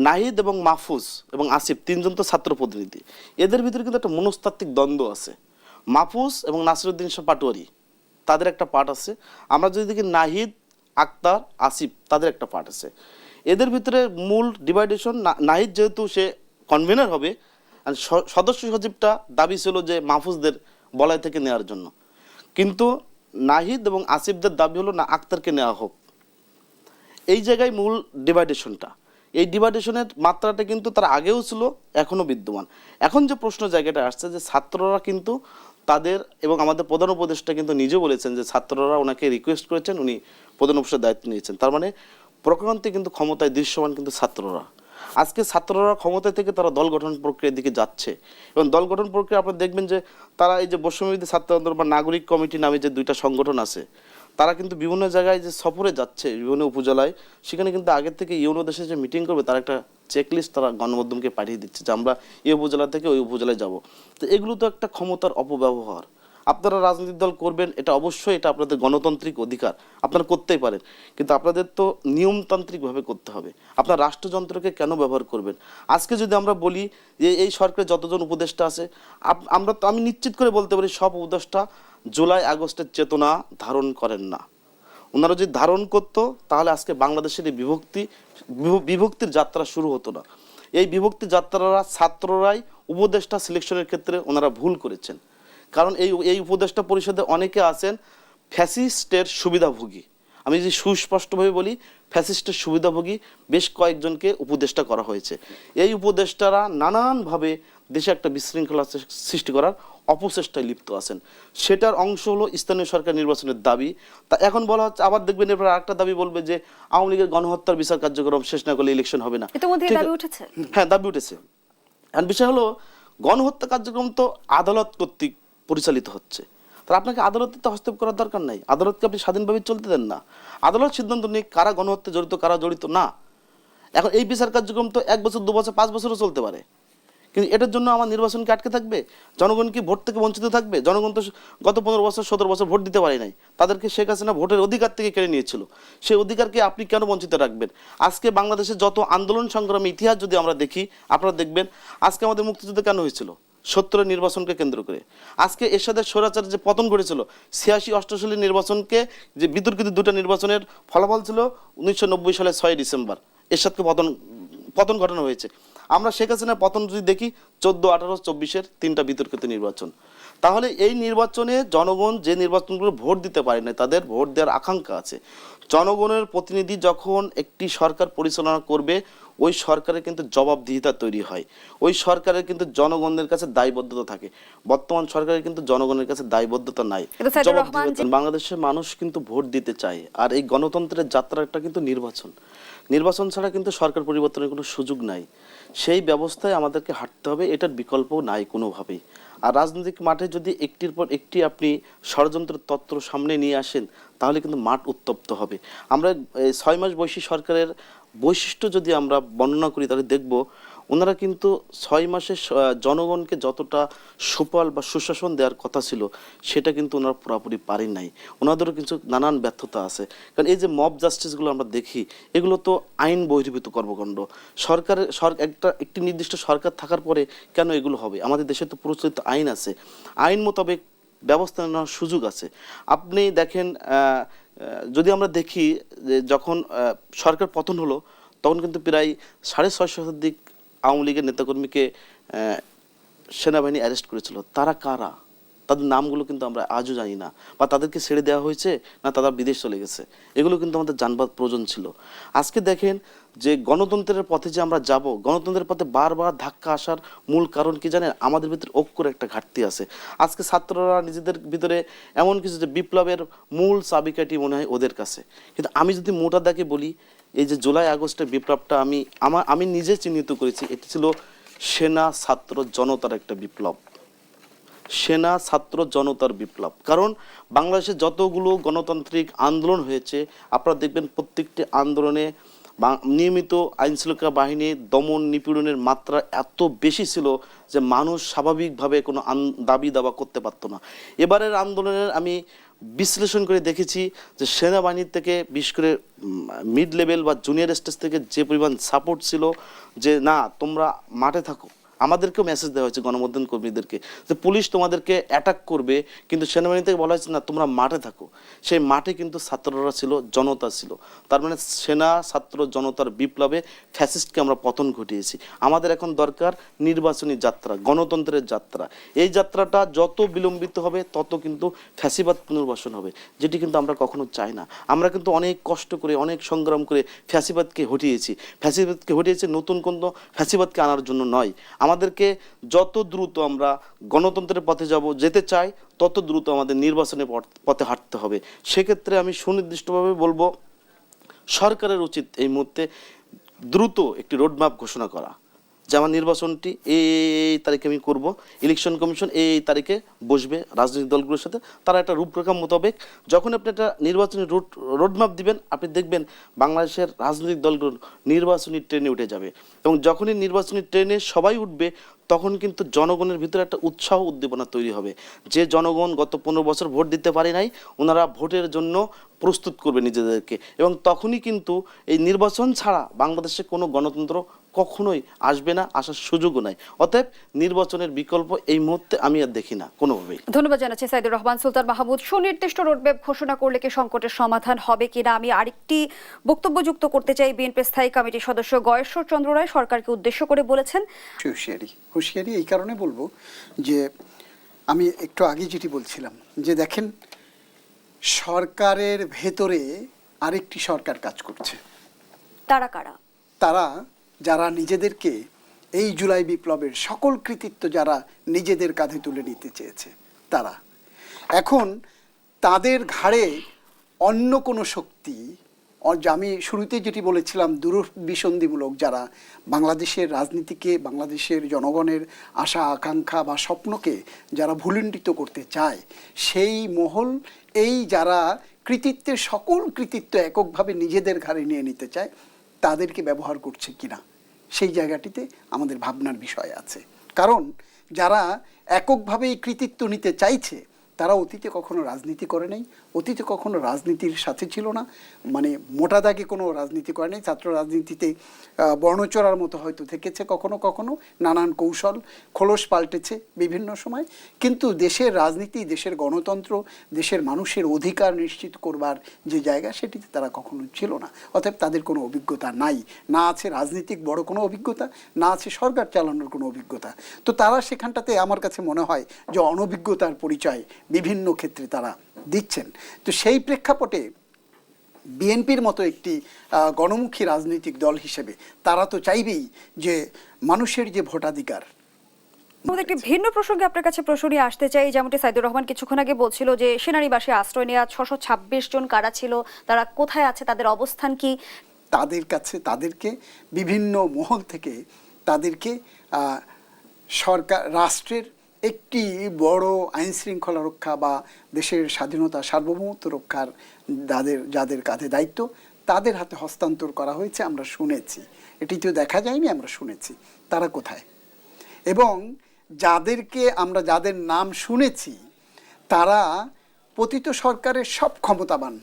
নাহিদ এবং মাহফুজ এবং আসিফ তিনজন তো ছাত্র প্রতিনিধি, এদের ভিতরে কিন্তু একটা মনস্তাত্ত্বিক দ্বন্দ্ব আছে। মাহফুজ এবং নাসিরুদ্দিন শাহ পাটোয়ারি তাদের একটা পার্ট আছে, আমরা যদি দেখি নাহিদ, আক্তার, আসিফ তাদের একটা পার্ট আছে। এদের ভিতরে মূল ডিভাইডেশন, নাহিদ যেহেতু সে কনভেনার হবে, আর সদস্য সচিবটা দাবি ছিল যে মাহফুজদের বলয় থেকে নেওয়ার জন্য, কিন্তু নাহিদ এবং আসিফদের দাবি হলো না আক্তারকে নেওয়া হোক। এই জায়গায় মূল ডিভাইডেশনটা, এই ডিভাইডেশনের মাত্রাটা কিন্তু তার আগেও ছিল, এখনও বিদ্যমান। এখন যে প্রশ্ন জায়গাটা আসছে যে ছাত্ররা কিন্তু তাদের, এবং আমাদের প্রধান উপদেষ্টা কিন্তু নিজে বলেছেন যে ছাত্ররা ওনাকে রিকোয়েস্ট করেছেন, উনি প্রধান উপদেষ্টার দায়িত্ব নিয়েছেন। তার মানে প্রকারান্তে কিন্তু ক্ষমতায় দৃশ্যমান কিন্তু ছাত্ররা। আজকে ছাত্ররা ক্ষমতা থেকে তারা দল গঠন প্রক্রিয়ার দিকে যাচ্ছে, এবং দল গঠন প্রক্রিয়া আপনারা দেখবেন যে তারা এই যে বৈষম্যবিরোধী ছাত্র আন্দোলন বা নাগরিক কমিটি নামে যে দুইটা সংগঠন আছে, তারা কিন্তু বিভিন্ন জায়গায় যে সফরে যাচ্ছে, বিভিন্ন উপজেলায়, সেখানে কিন্তু আগের থেকে ইউনো দেশে যে মিটিং করবে তার একটা চেকলিস্ট তারা গণমাধ্যমকে পাঠিয়ে দিচ্ছে যে আমরা এই উপজেলা থেকে ওই উপজেলায় যাব। তো এগুলো তো একটা ক্ষমতার অপব্যবহার। আপনারা রাজনৈতিক দল করবেন, এটা অবশ্যই, এটা আপনাদের গণতান্ত্রিক অধিকার, আপনারা করতেই পারেন, কিন্তু আপনাদের তো নিয়মতান্ত্রিকভাবে করতে হবে। আপনার রাষ্ট্রযন্ত্রকে কেন ব্যবহার করবেন? আজকে যদি আমরা বলি যে এই সরকারের যতজন উপদেষ্টা আছে, আমি নিশ্চিত করে বলতে পারি সব উপদেষ্টা জুলাই আগস্টের চেতনা ধারণ করেন না। ওনারা যদি ধারণ করতো তাহলে আজকে বাংলাদেশের এই বিভক্তির যাত্রা শুরু হতো না। এই বিভক্তির যাত্রারা ছাত্ররাই উপদেষ্টা সিলেকশনের ক্ষেত্রে ওনারা ভুল করেছেন। কারণ এই উপদেষ্টা পরিষদে অনেকে আছেন ফ্যাসিস্টের সুবিধাভোগী। আমি যদি সুস্পষ্টভাবে বলি, ফ্যাসিস্টের সুবিধাভোগী বেশ কয়েকজনকে উপদেষ্টা করা হয়েছে। এই উপদেষ্টারা নানানভাবে দেশে একটা বিশৃঙ্খলা সৃষ্টি করার অপচেষ্টায় লিপ্ত আছেন। সেটার অংশ হলো স্থানীয় সরকার নির্বাচনের দাবি। তা এখন বলা হচ্ছে, আবার দেখবেন এরপর আরেকটা দাবি বলবে যে আওয়ামী লীগের গণহত্যার বিচার কার্যক্রম শেষ না করলে ইলেকশন হবে না। দাবি উঠেছে, হ্যাঁ দাবি উঠেছে। আর বিষয় হলো গণহত্যা কার্যক্রম তো আদালত কর্তৃক পরিচালিত হচ্ছে, তাহলে আপনাকে আদালতে তো হস্তক্ষেপ করার দরকার নাই। আদালতকে আপনি স্বাধীনভাবে চলতে দেন না, আদালত সিদ্ধান্ত নিয়ে কারা গণহত্যা জড়িত কারা জড়িত না। এখন এই বিচার কার্যক্রম তো 1 বছর 2 বছর 5 বছরও চলতে পারে, কিন্তু এটার জন্য আমার নির্বাচনকে আটকে থাকবে? জনগণ কি ভোট থেকে বঞ্চিত থাকবে? জনগণ তো গত 15 বছর 17 বছর ভোট দিতে পারে নাই, তাদেরকে শেখ হাসিনা ভোটের অধিকার থেকে কেড়ে নিয়েছিল। সেই অধিকারকে আপনি কেন বঞ্চিত রাখবেন? আজকে বাংলাদেশের যত আন্দোলন সংগ্রামী ইতিহাস যদি আমরা দেখি, আপনারা দেখবেন আজকে আমাদের মুক্তিযুদ্ধ কেন হয়েছিল? 70-এর নির্বাচনকে কেন্দ্র করে। আজকে এরশাদের স্বৈরাচারের যে পতন ঘটেছিল, 86-88 নির্বাচনকে, যে বিতর্কিত দুটো নির্বাচনের ফলাফল ছিল 1990 সালের 6 ডিসেম্বর এরশাদকে পতন ঘটানো হয়েছে। আমরা শেখ হাসিনার পতন যদি দেখি 14, 18, 24-এর 3টা বিতর্কিত নির্বাচন। তাহলে এই নির্বাচনে জনগণ যে নির্বাচনগুলো ভোট দিতে পারে না, তাদের ভোট দেওয়ার আকাঙ্ক্ষা আছে। জনগণের প্রতিনিধি যখন একটি সরকার পরিচালনা করবে, ওই সরকারের কিন্তু জবাবদিহিতা তৈরি হয়, ওই সরকারের কিন্তু জনগণের কাছে দায়বদ্ধতা থাকে। বর্তমান সরকারের কিন্তু জনগণের কাছে দায়বদ্ধতা নাই, জবাবদিহিতা। বাংলাদেশের মানুষ কিন্তু ভোট দিতে চায়, আর এই গণতন্ত্রের যাত্রাটা কিন্তু নির্বাচন ছাড়া কিন্তু সরকার পরিবর্তনের কোনো সুযোগ নাই। সেই ব্যবস্থায় আমাদেরকে হাঁটতে হবে, এটার বিকল্প নাই কোনোভাবেই। আর রাজনৈতিক মাঠে যদি একটির পর একটি আপনি ষড়যন্ত্রের তত্ত্ব সামনে নিয়ে আসেন, তাহলে কিন্তু মাঠ উত্তপ্ত হবে। আমরা 6 মাস বয়সী সরকারের বৈশিষ্ট্য যদি আমরা বর্ণনা করি, তাহলে দেখব ওনারা কিন্তু 6 মাসে জনগণকে যতটা সুফল বা সুশাসন দেওয়ার কথা ছিল, সেটা কিন্তু ওনারা পুরোপুরি পারেন নাই। ওনাদেরও কিন্তু নানান ব্যর্থতা আছে। কারণ এই যে মব জাস্টিসগুলো আমরা দেখি, এগুলো তো আইন বহির্ভূত কর্মকাণ্ড। একটি নির্দিষ্ট সরকার থাকার পরে কেন এগুলো হবে? আমাদের দেশে তো প্রচলিত আইন আছে, আইন মোতাবেক ব্যবস্থা নেওয়ার সুযোগ আছে। আপনি দেখেন, যদি আমরা দেখি যে যখন সরকার পতন হলো, তখন কিন্তু প্রায় 650 শতাধিক আওয়ামী লীগের নেতাকর্মীকে সেনাবাহিনী অ্যারেস্ট করেছিল। তারা কারা? তাদের নামগুলো কিন্তু আমরা আজও জানি না, বা তাদেরকে ছেড়ে দেওয়া হয়েছে না তারা বিদেশ চলে গেছে, এগুলো কিন্তু আমাদের জানবার প্রয়োজন ছিল। আজকে দেখেন যে গণতন্ত্রের পথে যে আমরা যাব, গণতন্ত্রের পথে বারবার ধাক্কা আসার মূল কারণ কি জানেন? আমাদের ভিতরে ঐক্যের একটা ঘাটতি আছে। আজকে ছাত্ররা নিজেদের ভিতরে এমন কিছু যে বিপ্লবের মূল চাবিকাঠি মনে হয় ওদের কাছে। কিন্তু আমি যদি মোটা দাগে বলি, এই যে জুলাই আগস্টের বিপ্লবটা আমি নিজে চিহ্নিত করেছি, এটি ছিল সেনা ছাত্র জনতার একটা বিপ্লব, সেনা ছাত্র জনতার বিপ্লব। কারণ বাংলাদেশে যতগুলো গণতান্ত্রিক আন্দোলন হয়েছে, আপনারা দেখবেন প্রত্যেকটি আন্দোলনে নিয়মিত আইনশৃঙ্খলা বাহিনী দমন নিপীড়নের মাত্রা এত বেশি ছিল যে মানুষ স্বাভাবিকভাবে কোনো দাবি দাবা করতে পারতো না। এবারের আন্দোলনের আমি বিশ্লেষণ করে দেখেছি যে সেনাবাহিনীর থেকে বিশেষ করে মিড লেভেল বা জুনিয়র স্টেজ থেকে যে পরিমাণ সাপোর্ট ছিল যে না তোমরা মাঠে থাকো। আমাদেরকেও মেসেজ দেওয়া হয়েছে গণমাধ্যম কর্মীদেরকে যে পুলিশ তোমাদেরকে অ্যাটাক করবে, কিন্তু সেনাবাহিনী থেকে বলা হয়েছে না তোমরা মাঠে থাকো। সেই মাঠে কিন্তু ছাত্ররা ছিল, জনতা ছিল। তার মানে সেনা ছাত্র জনতার বিপ্লবে ফ্যাসিস্টকে আমরা পতন ঘটিয়েছি। আমাদের এখন দরকার নির্বাচনী যাত্রা, গণতন্ত্রের যাত্রা। এই যাত্রাটা যত বিলম্বিত হবে তত কিন্তু ফ্যাসিবাদ পুনর্বাসন হবে, যেটি কিন্তু আমরা কখনো চাই না। আমরা কিন্তু অনেক কষ্ট করে, অনেক সংগ্রাম করে ফ্যাসিবাদকে হটিয়েছি নতুন কোনো ফ্যাসিবাদকে আনার জন্য নয়। আমাদেরকে যত দ্রুত আমরা গণতন্ত্রের পথে যেতে চাই, তত দ্রুত আমাদের নির্বাচনের পথে হাঁটতে হবে। সেক্ষেত্রে আমি সুনির্দিষ্টভাবে বলবো সরকারের উচিত এই মুহূর্তে দ্রুত একটি রোডম্যাপ ঘোষণা করা যে আমার নির্বাচনটি এই তারিখে আমি করব, ইলেকশন কমিশন এই তারিখে বসবে রাজনৈতিক দলগুলোর সাথে, তারা একটা রূপরেখা মোতাবেক যখন আপনি একটা নির্বাচনী রোডম্যাপ দিবেন, আপনি দেখবেন বাংলাদেশের রাজনৈতিক দলগুলো নির্বাচনী ট্রেনে উঠে যাবে। এবং যখনই নির্বাচনী ট্রেনে সবাই উঠবে তখন কিন্তু জনগণের ভিতরে একটা উৎসাহ উদ্দীপনা তৈরি হবে যে জনগণ গত 15 বছর ভোট দিতে পারে নাই, ওনারা ভোটের জন্য প্রস্তুত করবে নিজেদেরকে। এবং তখনই কিন্তু এই নির্বাচন ছাড়া বাংলাদেশে কোনো গণতন্ত্র কখনোই আসবে না, আসার সুযোগও নাই। অতএব নির্বাচনের বিকল্প এই মুহূর্তে আমি আর দেখি না কোনোভাবেই। ধন্যবাদ জানাচ্ছি সাইদুর রহমান। সুলতান মাহমুদ, সুনির্দিষ্ট রোডম্যাপ ঘোষণা করলে কি সংকটের সমাধান হবে কিনা? আমি আরেকটি বক্তব্য যুক্ত করতে চাই। বিএনপি স্থায়ী কমিটির সদস্য গয়েশ্বর চন্দ্র রায় সরকারকে উদ্দেশ্য করে বলেছেন, হুঁশিয়ারি এই কারণে বলবো যে আমি একটু আগে যেটি বলছিলাম যে দেখেন সরকারের ভেতরে আরেকটি সরকার কাজ করছে। তারা কারা? তারা যারা নিজেদেরকে এই জুলাই বিপ্লবের সকল কৃতিত্ব যারা নিজেদের কাঁধে তুলে নিতে চেয়েছে, তারা এখন তাদের ঘাড়ে অন্য কোনো শক্তি, আমি শুরুতে যেটি বলেছিলাম দূরভিসন্ধিমূলক, যারা বাংলাদেশের রাজনীতিকে, বাংলাদেশের জনগণের আশা আকাঙ্ক্ষা বা স্বপ্নকে যারা ভুলুণ্ঠিত করতে চায়, সেই মহল এই যারা কৃতিত্বের সকল কৃতিত্ব এককভাবে নিজেদের ঘাড়ে নিয়ে নিতে চায় তাদেরকে ব্যবহার করছে কিনা, সেই জায়গাটিতে আমাদের ভাবনার বিষয় আছে। কারণ যারা এককভাবে এই কৃতিত্ব নিতে চাইছে তারা অতীতে কখনো রাজনীতি করে নাই, অতীতে কখনো রাজনীতির সাথে ছিল না, মানে মোটা দাগে কোনো রাজনীতি করে নাই। ছাত্র রাজনীতিতে বর্ণচরার মতো হয়তো থেকেছে কখনো কখনো, নানান কৌশল খোলস পাল্টেছে বিভিন্ন সময়, কিন্তু দেশের রাজনীতি, দেশের গণতন্ত্র, দেশের মানুষের অধিকার নিশ্চিত করবার যে জায়গা সেটিতে তারা কখনো ছিল না। অতএব তাদের কোনো অভিজ্ঞতা নাই, না আছে রাজনীতিক বড় কোনো অভিজ্ঞতা, না আছে সরকার চালানোর কোনো অভিজ্ঞতা। তো তারা সেখানটাতে আমার কাছে মনে হয় যে অনভিজ্ঞতার পরিচয় বিভিন্ন ক্ষেত্রে তারা দিচ্ছেন। তো সেই প্রেক্ষাপটে বিএনপির মতো একটি গণমুখী রাজনৈতিক দল হিসেবে তারা তো চাইবেই যে মানুষের যে ভোটাধিকার। একটি ভিন্ন প্রসঙ্গে আপনার কাছে প্রশ্ন নিয়ে আসতে চাই। যেমনটি সাইদুর রহমান কিছুক্ষণ আগে বলছিল যে সেনানিবাসে আশ্রয় নেওয়া 626 জন কারা ছিল, তারা কোথায় আছে, তাদের অবস্থান কি? তাদের কাছে তাদেরকে বিভিন্ন মহল থেকে তাদেরকে সরকার, রাষ্ট্রের একটি বড় আইন শৃঙ্খলা রক্ষা বা দেশের স্বাধীনতা সার্বভৌমত্ব রক্ষার যাদের কাঁধে দায়িত্ব তাদের হাতে হস্তান্তর করা হয়েছে আমরা শুনেছি। এটি তো দেখা যায়নি, আমরা শুনেছি। তারা কোথায়? এবং যাদেরকে আমরা যাদের নাম শুনেছি তারা পতিত সরকারের সব ক্ষমতাবান